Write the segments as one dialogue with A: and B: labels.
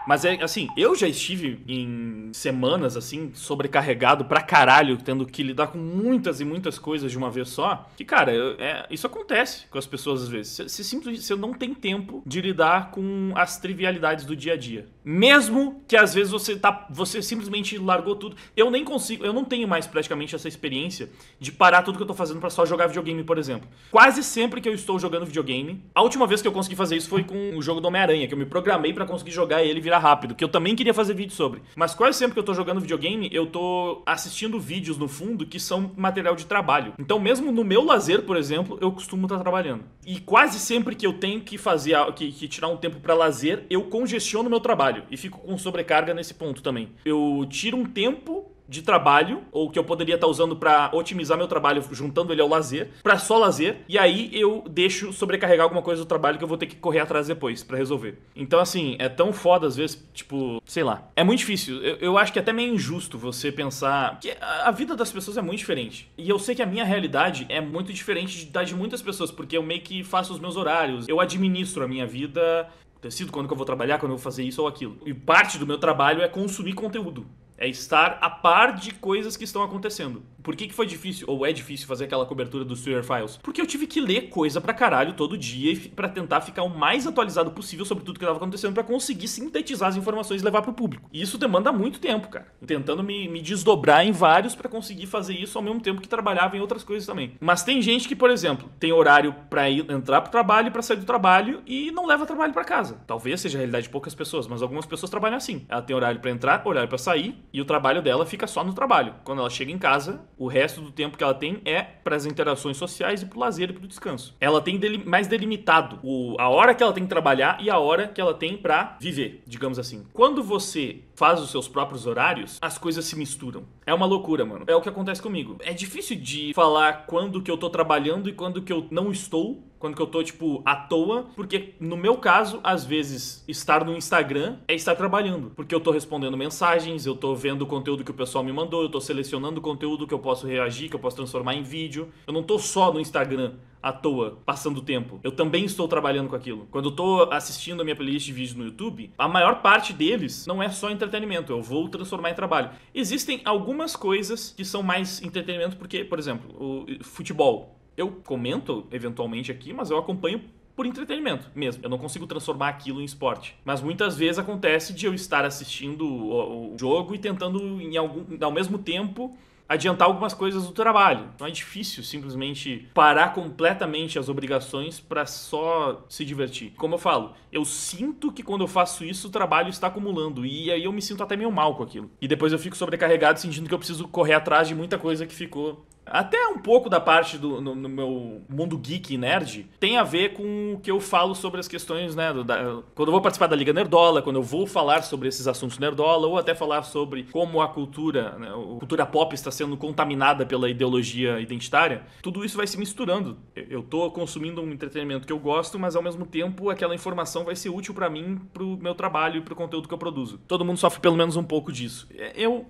A: Mas é assim, eu já estive em semanas assim, sobrecarregado pra caralho, tendo que lidar com muitas e muitas coisas de uma vez só. Que, cara, isso acontece com as pessoas às vezes. Você não tem tempo de lidar com as trivialidades do dia a dia. Mesmo que às vezes você simplesmente largou tudo. Eu nem consigo, eu não tenho mais praticamente essa experiência de parar tudo que eu tô fazendo pra só jogar videogame, por exemplo. Quase sempre que eu estou jogando videogame, a última vez que eu consegui fazer isso foi com o jogo do Homem-Aranha, que eu me programei pra conseguir jogar ele e virar rápido, que eu também queria fazer vídeo sobre. Mas quase sempre que eu tô jogando videogame, eu tô assistindo vídeos no fundo que são material de trabalho. Então mesmo no meu lazer, por exemplo, eu costumo estar trabalhando. E quase sempre que eu tenho que fazer, que tirar um tempo pra lazer, eu congestiono meu trabalho e fico com sobrecarga nesse ponto também. Eu tiro um tempo de trabalho, ou que eu poderia estar usando pra otimizar meu trabalho, juntando ele ao lazer, pra só lazer, e aí eu deixo sobrecarregar alguma coisa do trabalho que eu vou ter que correr atrás depois pra resolver. Então, assim, é tão foda às vezes, tipo, sei lá. É muito difícil. Eu acho que é até meio injusto você pensar que a vida das pessoas é muito diferente. E eu sei que a minha realidade é muito diferente da de muitas pessoas, porque eu meio que faço os meus horários, eu administro a minha vida, decido quando que eu vou trabalhar, quando eu vou fazer isso ou aquilo. E parte do meu trabalho é consumir conteúdo. É estar a par de coisas que estão acontecendo. Por que foi difícil, ou é difícil, fazer aquela cobertura dos Twitter Files? Porque eu tive que ler coisa pra caralho todo dia pra tentar ficar o mais atualizado possível sobre tudo que estava acontecendo pra conseguir sintetizar as informações e levar pro público. E isso demanda muito tempo, cara. Tentando me desdobrar em vários pra conseguir fazer isso ao mesmo tempo que trabalhava em outras coisas também. Mas tem gente que, por exemplo, tem horário pra entrar pro trabalho e pra sair do trabalho e não leva trabalho pra casa. Talvez seja a realidade de poucas pessoas, mas algumas pessoas trabalham assim. Ela tem horário pra entrar, horário pra sair, e o trabalho dela fica só no trabalho. Quando ela chega em casa, o resto do tempo que ela tem é para as interações sociais e pro lazer e pro descanso. Ela tem mais delimitado a hora que ela tem que trabalhar e a hora que ela tem pra viver, digamos assim. Quando você faz os seus próprios horários, as coisas se misturam. É uma loucura, mano. É o que acontece comigo. É difícil de falar quando que eu tô trabalhando e quando que eu não estou. Quando que eu tô, tipo, à toa. Porque, no meu caso, às vezes, estar no Instagram é estar trabalhando. Porque eu tô respondendo mensagens, eu tô vendo o conteúdo que o pessoal me mandou, eu tô selecionando o conteúdo que eu posso reagir, que eu posso transformar em vídeo. Eu não tô só no Instagram à toa, passando tempo. Eu também estou trabalhando com aquilo. Quando eu tô assistindo a minha playlist de vídeos no YouTube, a maior parte deles não é só entretenimento. Eu vou transformar em trabalho. Existem algumas coisas que são mais entretenimento, porque, por exemplo, o futebol. Eu comento eventualmente aqui, mas eu acompanho por entretenimento mesmo. Eu não consigo transformar aquilo em esporte. Mas muitas vezes acontece de eu estar assistindo o jogo e tentando, ao mesmo tempo, adiantar algumas coisas do trabalho. Então é difícil simplesmente parar completamente as obrigações para só se divertir. Como eu falo, eu sinto que quando eu faço isso, o trabalho está acumulando. E aí eu me sinto até meio mal com aquilo. E depois eu fico sobrecarregado, sentindo que eu preciso correr atrás de muita coisa que ficou. Até um pouco da parte no meu mundo geek e nerd tem a ver com o que eu falo sobre as questões, né? Quando eu vou participar da Liga Nerdola, quando eu vou falar sobre esses assuntos Nerdola, ou até falar sobre como a cultura, né, a cultura pop está sendo contaminada pela ideologia identitária, tudo isso vai se misturando. Eu tô consumindo um entretenimento que eu gosto, mas ao mesmo tempo aquela informação vai ser útil pra mim, pro meu trabalho e pro conteúdo que eu produzo. Todo mundo sofre pelo menos um pouco disso. Eu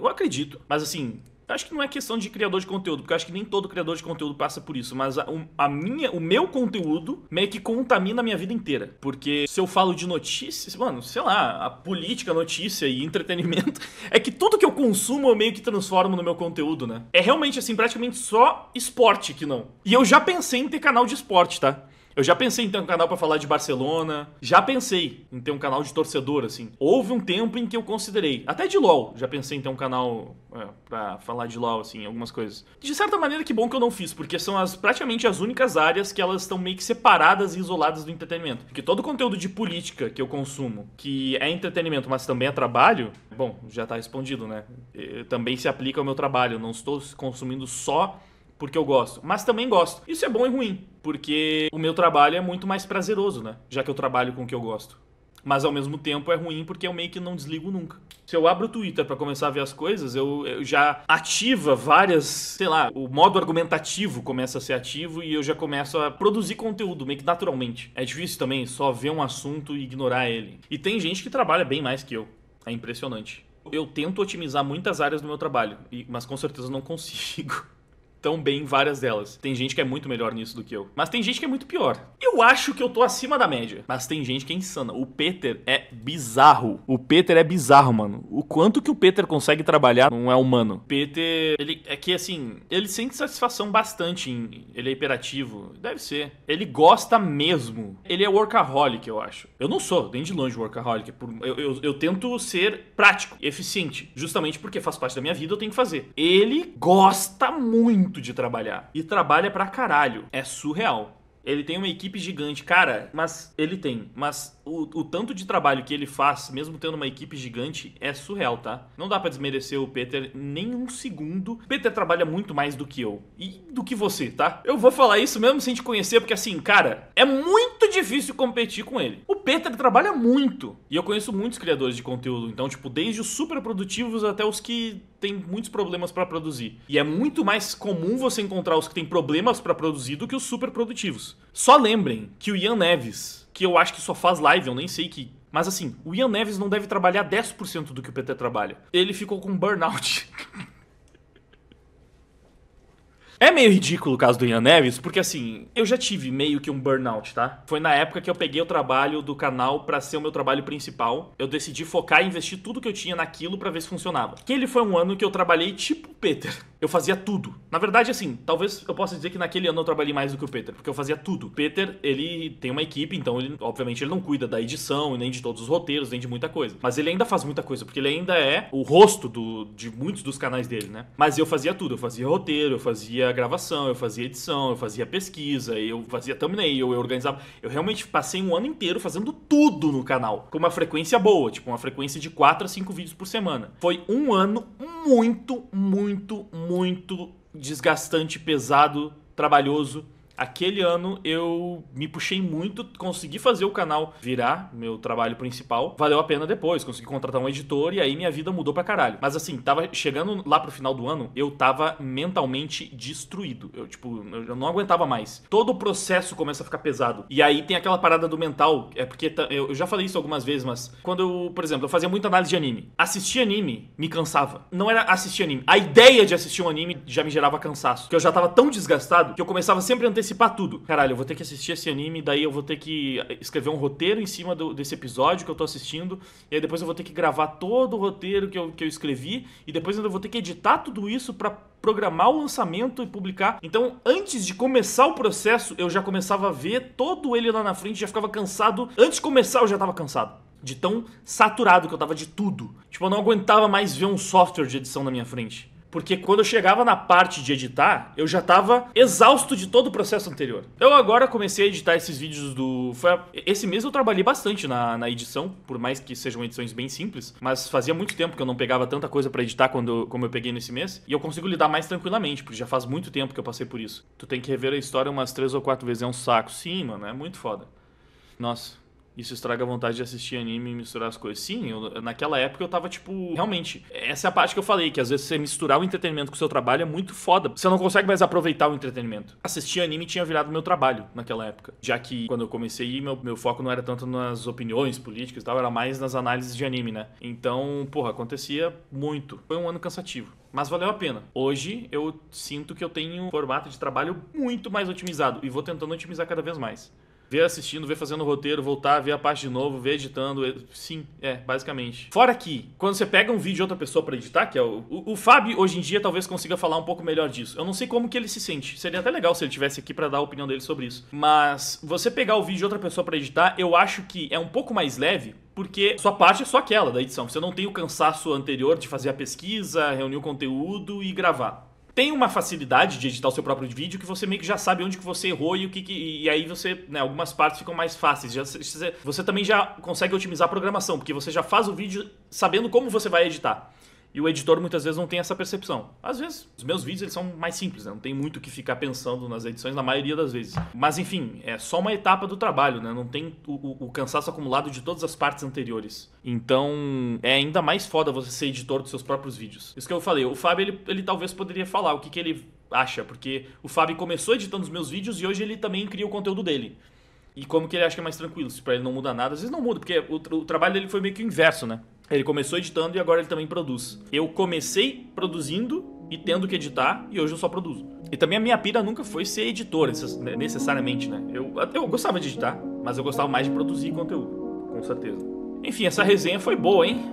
A: acredito, mas assim, eu acho que não é questão de criador de conteúdo, porque eu acho que nem todo criador de conteúdo passa por isso, mas o meu conteúdo meio que contamina a minha vida inteira. Porque se eu falo de notícias, mano, sei lá, a política, notícia e entretenimento, é que tudo que eu consumo eu meio que transformo no meu conteúdo, né? É realmente assim, praticamente só esporte que não. E eu já pensei em ter canal de esporte, tá? Eu já pensei em ter um canal pra falar de Barcelona. Já pensei em ter um canal de torcedor, assim. Houve um tempo em que eu considerei. Até de LoL. Já pensei em ter um canal pra falar de LoL, assim, algumas coisas. De certa maneira, que bom que eu não fiz. Porque são praticamente as únicas áreas que elas estão meio que separadas e isoladas do entretenimento. Porque todo o conteúdo de política que eu consumo, que é entretenimento, mas também é trabalho, bom, já tá respondido, né? Também se aplica ao meu trabalho. Eu não estou consumindo só porque eu gosto, mas também gosto. Isso é bom e ruim, porque o meu trabalho é muito mais prazeroso, né? Já que eu trabalho com o que eu gosto. Mas ao mesmo tempo é ruim porque eu meio que não desligo nunca. Se eu abro o Twitter pra começar a ver as coisas, eu já ativa várias, sei lá, o modo argumentativo começa a ser ativo e eu já começo a produzir conteúdo meio que naturalmente. É difícil também só ver um assunto e ignorar ele. E tem gente que trabalha bem mais que eu. É impressionante. Eu tento otimizar muitas áreas do meu trabalho, mas com certeza não consigo tão bem em várias delas. Tem gente que é muito melhor nisso do que eu. Mas tem gente que é muito pior. Eu acho que eu tô acima da média. Mas tem gente que é insana. O Peter é bizarro. O Peter é bizarro, mano. O quanto que o Peter consegue trabalhar não é humano. O Peter, ele é que assim, ele sente satisfação bastante ele é hiperativo. Deve ser. Ele gosta mesmo. Ele é workaholic, eu acho. Eu não sou, nem de longe workaholic. Eu tento ser prático, eficiente. Justamente porque faz parte da minha vida, eu tenho que fazer. Ele gosta muito de trabalhar. E trabalha pra caralho. É surreal. Ele tem uma equipe gigante, cara, mas o tanto de trabalho que ele faz, mesmo tendo uma equipe gigante, é surreal, tá? Não dá pra desmerecer o Peter nem um segundo. O Peter trabalha muito mais do que eu e do que você, tá? Eu vou falar isso mesmo sem te conhecer, porque assim, cara, é muito difícil competir com ele. O Peter trabalha muito, e eu conheço muitos criadores de conteúdo, então, tipo, desde os super produtivos até os que tem muitos problemas pra produzir. E é muito mais comum você encontrar os que têm problemas pra produzir do que os super produtivos. Só lembrem que o Ian Neves, que eu acho que só faz live, eu nem sei que... Mas assim, o Ian Neves não deve trabalhar 10% do que o Peter trabalha. Ele ficou com burnout. É meio ridículo o caso do Ian Neves, porque assim, eu já tive meio que um burnout, tá? Foi na época que eu peguei o trabalho do canal pra ser o meu trabalho principal. Eu decidi focar e investir tudo que eu tinha naquilo pra ver se funcionava. Aquele foi um ano que eu trabalhei tipo o Peter. Eu fazia tudo. Na verdade, assim, talvez eu possa dizer que naquele ano eu trabalhei mais do que o Peter, porque eu fazia tudo. O Peter, ele tem uma equipe, então ele, obviamente, ele não cuida da edição, nem de todos os roteiros, nem de muita coisa. Mas ele ainda faz muita coisa, porque ele ainda é o rosto de muitos dos canais dele, né? Mas eu fazia tudo. Eu fazia roteiro, eu fazia gravação, eu fazia edição, eu fazia pesquisa, eu fazia thumbnail, eu organizava. Eu realmente passei um ano inteiro fazendo tudo no canal, com uma frequência boa, tipo uma frequência de 4 a 5 vídeos por semana. Foi um ano muito desgastante, pesado, trabalhoso. Aquele ano eu me puxei muito, consegui fazer o canal virar meu trabalho principal. Valeu a pena depois, consegui contratar um editor e aí minha vida mudou pra caralho. Mas assim, tava chegando lá pro final do ano, eu tava mentalmente destruído. Eu não aguentava mais. Todo o processo começa a ficar pesado. E aí tem aquela parada do mental, é porque eu já falei isso algumas vezes, mas quando eu, por exemplo, eu fazia muita análise de anime. Assistir anime me cansava. Não era assistir anime. A ideia de assistir um anime já me gerava cansaço. Porque eu já tava tão desgastado que eu começava sempre a antecipar tudo. Caralho, eu vou ter que assistir esse anime, daí eu vou ter que escrever um roteiro em cima desse episódio que eu tô assistindo, e aí depois eu vou ter que gravar todo o roteiro que eu escrevi, e depois eu vou ter que editar tudo isso pra programar o lançamento e publicar. Então, antes de começar o processo, eu já começava a ver todo ele lá na frente, já ficava cansado. Antes de começar, eu já tava cansado. De tão saturado que eu tava de tudo. Tipo, eu não aguentava mais ver um software de edição na minha frente. Porque quando eu chegava na parte de editar, eu já tava exausto de todo o processo anterior. Eu agora comecei a editar esses vídeos esse mês eu trabalhei bastante na edição, por mais que sejam edições bem simples, mas fazia muito tempo que eu não pegava tanta coisa pra editar como eu peguei nesse mês, e eu consigo lidar mais tranquilamente, porque já faz muito tempo que eu passei por isso. Tu tem que rever a história umas 3 ou 4 vezes, é um saco. Sim, mano, é muito foda. Nossa... Isso estraga a vontade de assistir anime e misturar as coisas. Sim, naquela época eu tava tipo... Realmente, essa é a parte que eu falei, que às vezes você misturar o entretenimento com o seu trabalho é muito foda. Você não consegue mais aproveitar o entretenimento. Assistir anime tinha virado meu trabalho naquela época. Já que quando eu comecei, meu foco não era tanto nas opiniões políticas e tal, era mais nas análises de anime, né? Então, porra, acontecia muito. Foi um ano cansativo. Mas valeu a pena. Hoje eu sinto que eu tenho um formato de trabalho muito mais otimizado. E vou tentando otimizar cada vez mais. Ver assistindo, ver fazendo roteiro, voltar, ver a parte de novo, ver editando. Sim, basicamente. Fora que, quando você pega um vídeo de outra pessoa pra editar, que é o Fábio, hoje em dia, talvez consiga falar um pouco melhor disso. Eu não sei como que ele se sente. Seria até legal se ele tivesse aqui pra dar a opinião dele sobre isso. Mas, você pegar o vídeo de outra pessoa pra editar, eu acho que é um pouco mais leve, porque sua parte é só aquela da edição. Você não tem o cansaço anterior de fazer a pesquisa, reunir o conteúdo e gravar. Tem uma facilidade de editar o seu próprio vídeo que você meio que já sabe onde que você errou e aí você, né, algumas partes ficam mais fáceis. Você também já consegue otimizar a programação, porque você já faz o vídeo sabendo como você vai editar. E o editor muitas vezes não tem essa percepção. Às vezes, os meus vídeos eles são mais simples, né? Não tem muito o que ficar pensando nas edições na maioria das vezes. Mas enfim, é só uma etapa do trabalho, né? Não tem o cansaço acumulado de todas as partes anteriores. Então, é ainda mais foda você ser editor dos seus próprios vídeos. Isso que eu falei, o Fábio, ele talvez poderia falar o que ele acha, porque o Fábio começou editando os meus vídeos e hoje ele também cria o conteúdo dele. E como que ele acha que é mais tranquilo, se pra ele não muda nada, às vezes não muda, porque o trabalho dele foi meio que o inverso, né? Ele começou editando e agora ele também produz. Eu comecei produzindo e tendo que editar, e hoje eu só produzo. E também a minha pira nunca foi ser editor, necessariamente, né? Eu gostava de editar, mas eu gostava mais de produzir conteúdo, com certeza. Enfim, essa resenha foi boa, hein?